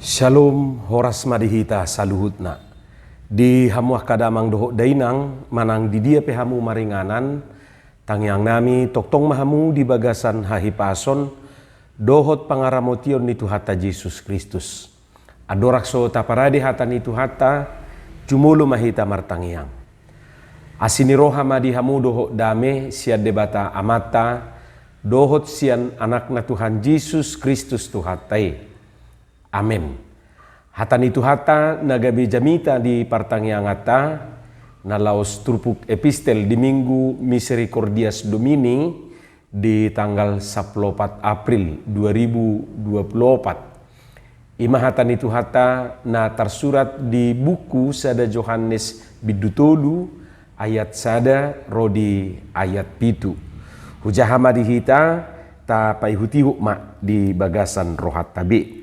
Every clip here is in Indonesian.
Shalom horas madihita saluhutna. Di hamuah kadamang dohok dainang manang di dia pehamu maringanan tangyang nami toktong mahamu di bagasan hahipason dohot pangaramotion ni Tuhata Yesus Kristus. Adorakso taparadi hata ni Tuhata cumulu mahita martangyang. Asini roha madihamu dohok dame siad debata amata dohot sian anak na Tuhan Yesus Kristus Tuhatai. Amin. Hata ni Tuhata nagabi jamita di partangyangata na laos trupuk epistel di Minggu Misericordias Domini di tanggal 14 April 2024. Ima hata ni Tuhata na tersurat di buku sada Johannes bidutolu ayat sada rodi ayat pitu. Hujahama dihita ta paihuti hukma di bagasan rohat tabi.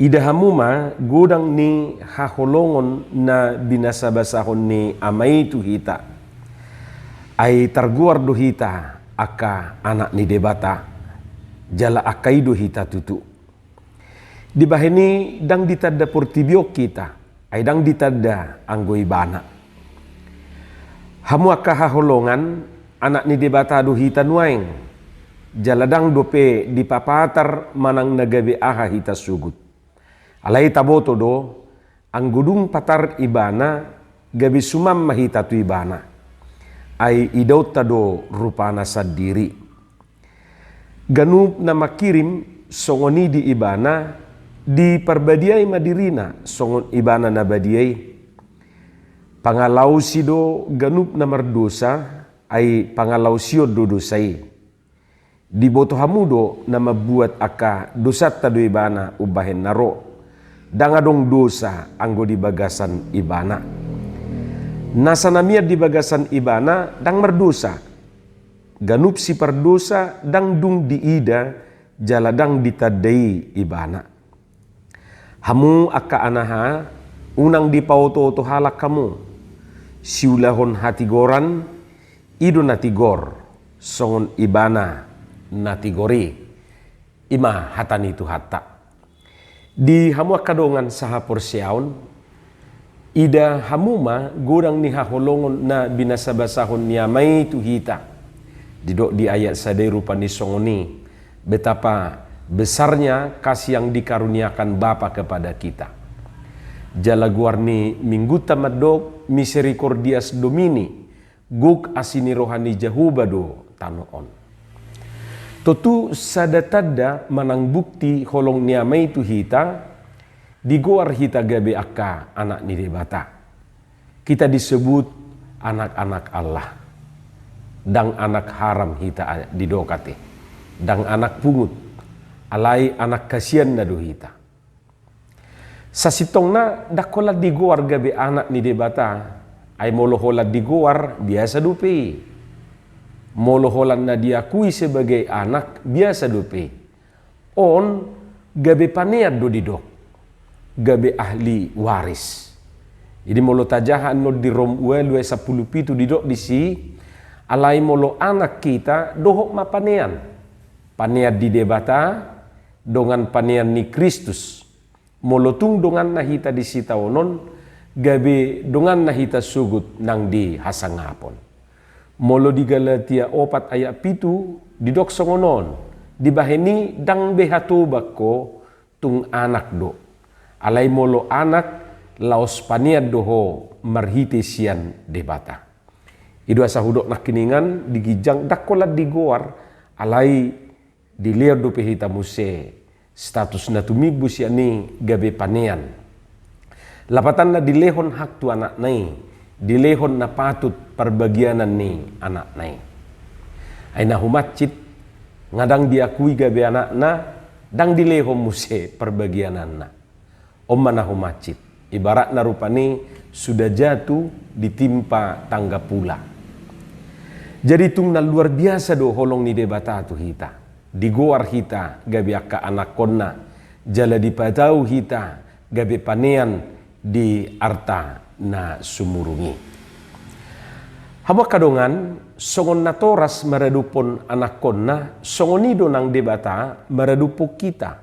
Idahamuma godang ni haholongon na binasabasahon ni amai tuhita ay targuar dohita aka anak ni debata jala akai dohita tutu di bahini dang ditadda portibiok kita ay dang ditadda anggoy bana hamu aka haholongan anak ni debata dohita nuaing jala dang dope dipapatar manang nagabe aha hita sugut. Alai taboto do, ang gudung patar ibana, gabi sumam mahita tu ibana, ay idaw tado rupana sa diri. Ganup na makirim, songoni di ibana, di parbadiay madirina, songon ibana na badiyay. Pangalaw sido ganup na mardosa, ay pangalaw siyo do dosay. Di boto hamudo na mabuat aka dosat tado ibana ubahen naro. Dangadong dosa anggo di bagasan ibana. Nasa namiat di bagasan ibana dang merdosa. Ganup si perdosa dang dung diida jaladang ditadai ibana. Hamu aka anaha unang di pauto to halak kamu. Siulahon hatigoran ido natigor songon ibana natigori. Ima hatani tu hatta. Di hamua kadongan saha porsiaon, ida hamuma gorang ni haholongon na binasabasahon niya may tuhita. Didok di ayat sadai rupa ni songoni, betapa besarnya kasih yang dikaruniakan Bapa kepada kita. Jalaguar ni minggu tamadok Misericordias Domini, guk asini rohani jahubado tanoon. Totu sadatada manang bukti holong niamay tu hita digoar hita gabe aka anak ni debata. Kita disebut anak-anak Allah. Dang anak haram hita didokate. Dang anak pungut. Alai anak kasian na do hita. Sa sitong na dakola digoar gabe anak ni debata ay molohola digoar biasa dupi. Moloholan na diakui sebagai anak biasa dope. On gabe panead do didok. Gabe ahli waris. Jadi molo tajahan no di rom uelue 10 pitu didok disi. Alai molo anak kita dohok mapanean. Panead di debata dongan panean ni Kristus. Molo tung dongan nahita di sitaonon. Gabe dongan nahita sugut nang di hasangapon. Molo di Galatia 4 ayat pitu didok songonon di baheni dang behatubak ko tung anak do alai molo anak laos paniad doho marhiti sian debata idu asa hudok nakiningan digijang dakolat digoar alai diliar do pehita muse status na tumigbu siani gabe panean lapatan na dilehon hak tu anak nai dilehon na patut perbagianan ni anak nai. Ay nahumatcit ngadang diakui gabe anak na dang dilehon muse perbagianan na. Om manahumatcit ibarat na rupani sudah jatuh ditimpa tangga pula. Jadi tung na luar biasa do holong ni debata tu hita. Digoar hita gabe aka anak konna jala dipatau hita gabe panean di arta na sumurungi. Hama kadongan songon na toras maradupon anak konna songonido nang debata maradupo kita.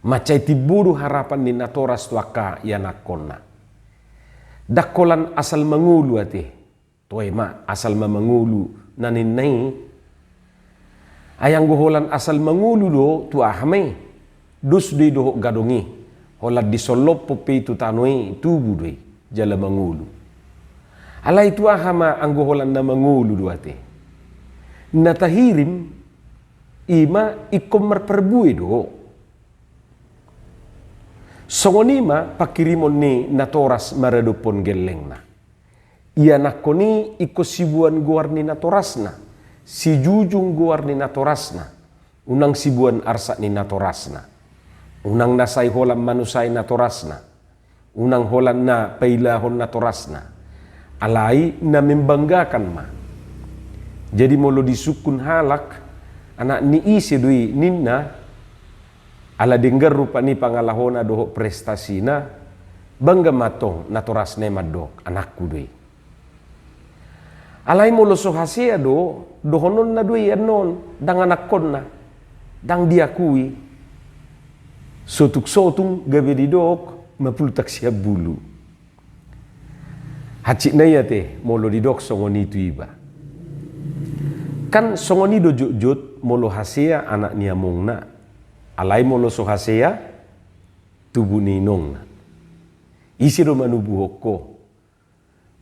Macai tibudu harapan ni natoras tuaka yanakonna. Dakolan asal mangulu ate. Tuai ma asal mangulu naninai. Ayang goholan asal mangulu do tu ahme. Dus di do gadongi. Holat disolop pope tu tanoi tubu doi jala mangulu. Alai tu ahama ang goholan na mangulu do ate. Natahirim ima ikom merperbui do. Songonima pakirimon ni natoras maradupon gelengna. Ia nakoni iko sibuan guar ni natorasna. Si jujung guar ni natorasna. Unang sibuan arsa ni natorasna. Unang nasay holam manusay natorasna. Unang holan na pailahon natorasna. Alai na membanggakan ma. Jadi molo disukun halak anak ni isi dui ninna. Ala dengar rupa ni pangalahona doho prestasina bangga matong natoras ne madok anakku doi. Alai molo so hasia dohonon na doi anon dang anakon na dang diakui sotung gabe didok mapultak siya bulu. Hacik na yate molo didok songoni tu iba. Kan songoni do jut molo hasia anak ni among na. Alai molo so hasea tubu ninong na. Isi do manubuhok ko.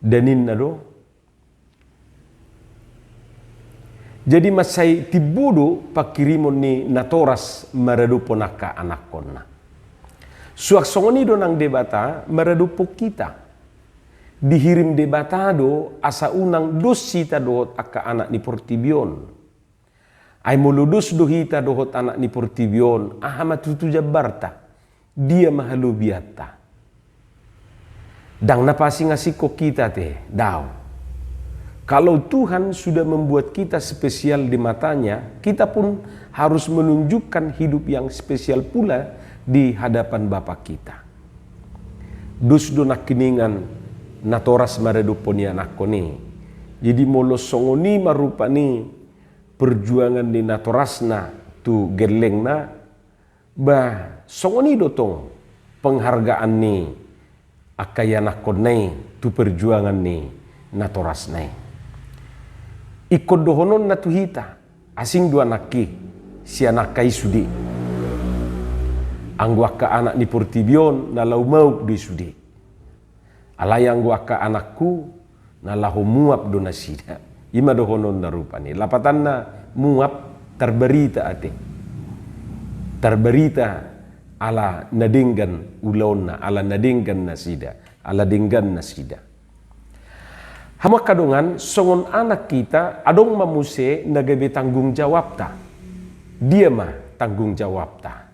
Danin na do. Jadi masay tibudo pakirimon ni natoras maradupo naka anakon na. Suak songoni do nang debata maradupo kita. Dihirim debata do asa unang dosita do aka anak ni Portibion. Ay muludus dohita dohot anak ni Portibion ahamat tutu jabarta dia mahalubiata dang napasi ngasiko kita teh daw kalau Tuhan sudah membuat kita spesial di matanya, kita pun harus menunjukkan hidup yang spesial pula di hadapan Bapa kita. Dus do nakiningan natoras maredoponia nakoni jadi molo songoni marupani perjuangan di natorasna tu gerlengna bah songoni dotong penghargaan ni akayana konai tu perjuangan ni natorasnai ikut dohonon na tuhita asing dua naki si anakai sudi angguaka anak ni Portibion na lau mau di sudi alai angguaka anakku na lahu muap do nasida. Ima dohonon na rupani. Lapatan na muap terberita ate. Terberita ala nadinggan ulon na, ala nadinggan nasida, ala dinggan nasida. Hamak kadungan songon anak kita adong mamuse nagabe tanggung jawab ta. Dia mah tanggung jawab ta.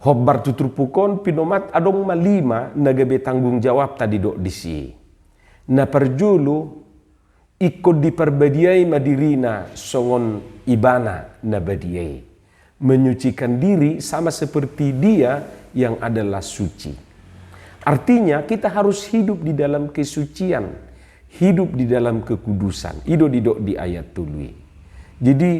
Hobbar tuturpukon pinomat adong malima nagabe tanggung jawab ta didok disi. Na perjulu ikut diperbadiai madirina songon ibana nabadiai. Menyucikan diri sama seperti dia yang adalah suci. Artinya kita harus hidup di dalam kesucian. Hidup di dalam kekudusan. Ido didok di ayat tului. Jadi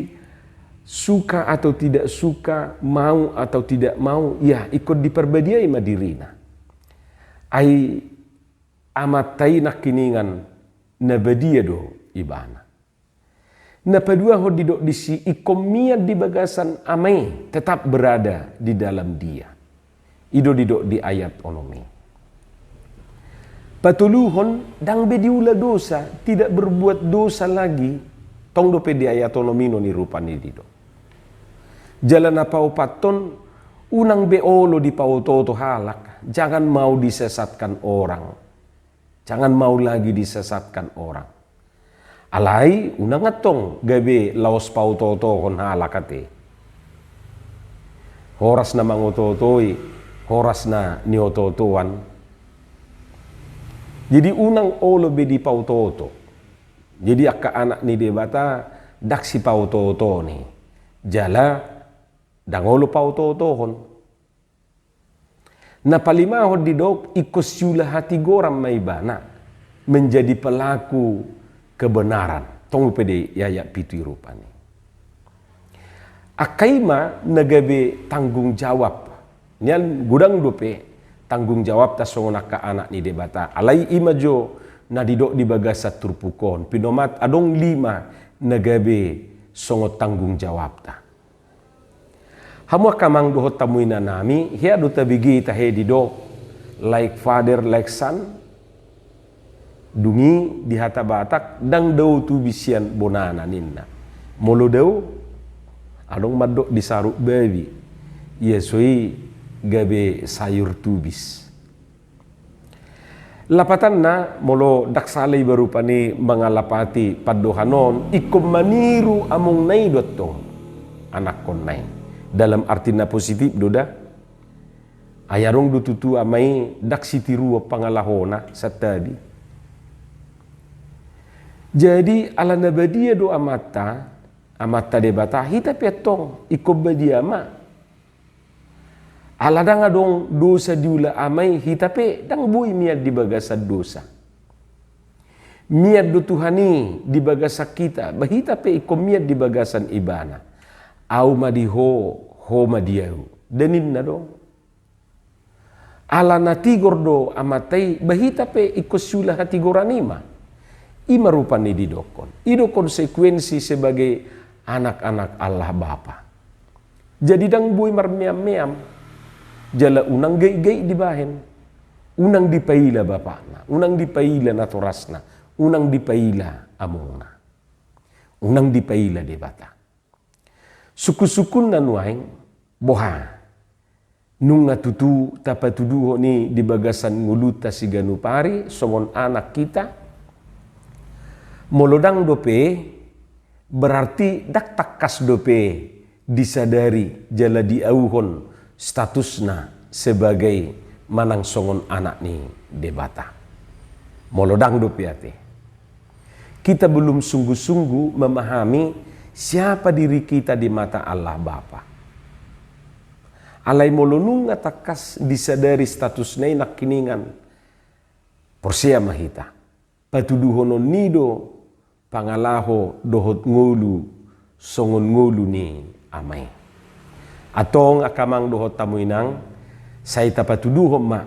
suka atau tidak suka, mau atau tidak mau, ya ikut diperbadiai madirina. Ai amatai nakiningan nabadia do ibana. Napadua ho didok disi ikomia di bagasan amai tetap berada di dalam dia. Ido didok di ayat onomi. Patuluhon dang bediula dosa tidak berbuat dosa lagi. Tong dope di ayat onomi no ni rupani dido. Jalan apa opaton unang beolo di pautoto halak. Jangan mau disesatkan orang. Jangan mau lagi disesatkan orang. Alai unang atong gabe laos pautoto kon halakate. Horas na mangototoi, horas na niototoan. Jadi unang olo be di pautoto. Jadi akka anak ni debata daksi pautoto ni. Jala dangolo pautotohon. Na palimahon didok ikosyula hati goram maibana menjadi pelaku kebenaran. Tunggu pede yaya pitu rupani. Akaima nagabe tanggung jawab. Nian gudang dope tanggung jawab ta songon ka anak ni debata. Alai ima jo na didok di bagasa turpukon. Pinomat adong 5 nagabe songot tanggung jawab ta. Hamu kamang dohot tamuina nami, hiya do tabigi tahe didok like father like son. Dungi di hata batak dang dau tu bisian bonana ninna. Molo dau adong madok disaruk babi. Yesoi gabe sayur tubis. Lapatan na molo daksalay baru pani mga lapati padohanon ikum maniru among nay dotong anak kon nay. Dalam arti na positif doda. Ayarong dututu amay daksitiru pangalahona sa tadi. Jadi ala nabadia do amata debata hita petong ikobadia ma. Ala dang adong dosa diula amay hita pe dang buy miad di bagasa dosa. Miad do Tuhani di bagasa kita bahita pe ikomiad di bagasan ibana. Au madiho ho madiau denin na dong. Ala natigor do amatay bahita pe ikosula hatigoranima. Ima rupa ni didokon. Ido konsekuensi sebagai anak-anak Allah Bapa. Jadi dang buy marmiam-miam. Jala unang gay-gay dibahen. Unang dipaila bapakna. Unang dipaila naturasna. Unang dipaila amongna. Unang dipaila debata. Suku-sukun na nuaing boha. Nung natutu tapatuduho ni di bagasan nguluta si ganupari. Songon anak kita. Molodang dope berarti dak takas dope disadari jala diauhon statusna sebagai manang songon anak ni debata. Molodang dope ate. Kita belum sungguh-sungguh memahami siapa diri kita di mata Allah Bapa. Alai molonung takas disadari statusna nak kiningan porsia mahita. Patuduhono nido pangalaho dohot ngulu songon ngulu ni amay. Atong akamang dohot tamuinang say tapatuduho ma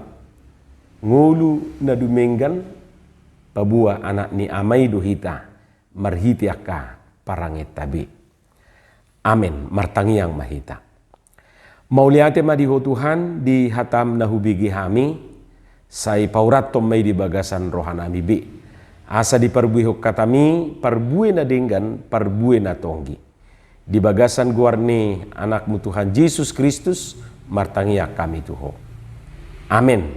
ngulu na dumenggan pabua anak ni amay dohita marhiti aka parangit tabi. Amen. Martangiang mahita. Mauliate madiho Tuhan di hatam na hubigi hami say paurat may di bagasan rohanami bi. Asa di parbuihok katami, parbue na denggan, parbue na tonggi. Di bagasan guarni anakmu Tuhan Yesus Kristus, martangiak kami tuho. Amin.